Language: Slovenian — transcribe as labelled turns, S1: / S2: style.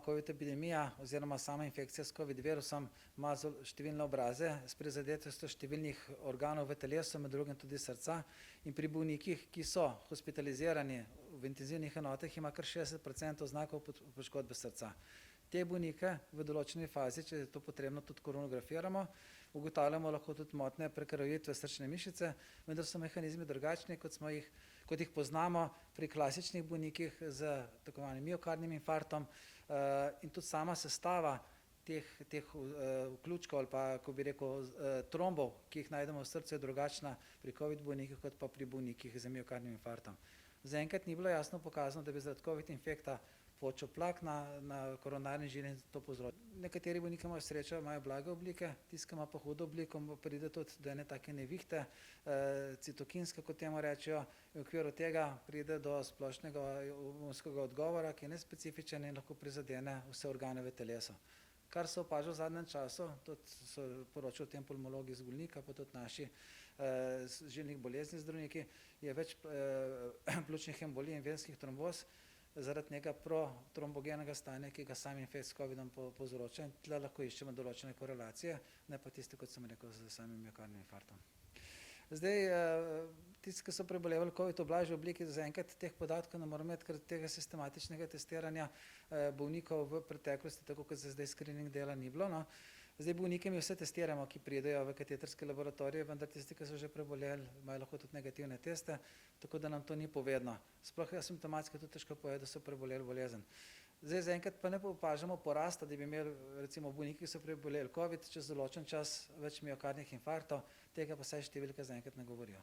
S1: sama COVID epidemija oziroma sama infekcija s COVID virusom ima številne obraze s prizadetostjo številnih organov v telesu, med drugim tudi srca, in pri bolnikih, ki so hospitalizirani v intenzivnih enotah, ima kar 60% znakov poškodbe srca. Te bolnike v določeni fazi, če je to potrebno, tudi koronografiramo, ugotavljamo lahko tudi motnje prekrvavitve srčne mišice, vendar so mehanizmi drugačni, kot jih poznamo pri klasičnih bolnikih z tako imenovanim miokardnim infarktom, in tudi sama sestava teh vključkov ali pa, ko bi rekel, trombov, ki jih najdemo v srcu, je drugačna pri COVID bolnikih kot pa pri bolnikih z miokardnim infarktom. Zaenkrat ni bilo jasno pokazano, da bi zaradi COVID infekta počel tlak na koronarni žili in to povzročil. Nekateri bolniki imajo srečo, imajo blage oblike, tisti, ki ima pa hudo obliko, pride tudi do ene take nevihte, citokinske, kot temu rečejo, in v okviru tega pride do splošnega imunskega odgovora, ki je nespecifičen in lahko prizadene vse organe v telesu. Kar se opaža v zadnjem času, tudi so poročali o tem pulmologi iz Golnika, pa tudi naši žilnih bolezni zdravniki, je več pljučnih embolij in venskih tromboz, zaradi nekega protrombogenega stanja, ki ga sam infekt s COVID-om povzroča, in tle lahko iščemo določene korelacije, ne pa tiste, kot sem rekel, z samim miokardnim infarktom. Zdaj, tisti, ki so prebolevali COVID v blažji obliki, zaenkrat teh podatkov ne moramo imeti, ker tega sistematičnega testiranja bolnikov v preteklosti, tako kot se zdaj screening dela, ni bilo, no. Zdaj bolnike mi vse testiramo, ki pridejo v katetrske laboratorije, vendar tisti, ki so že preboleli, imajo lahko tudi negativne teste, tako da nam to ni povedno. Sploh asimptomatsko tudi težko povedati, da so preboleli bolezen. Zdaj zaenkrat pa ne opažamo porasta, da bi imeli recimo bolniki, ki so preboleli COVID, čez določen čas več miokardnih infarktov, tega pa vsaj številke zaenkrat ne govorijo.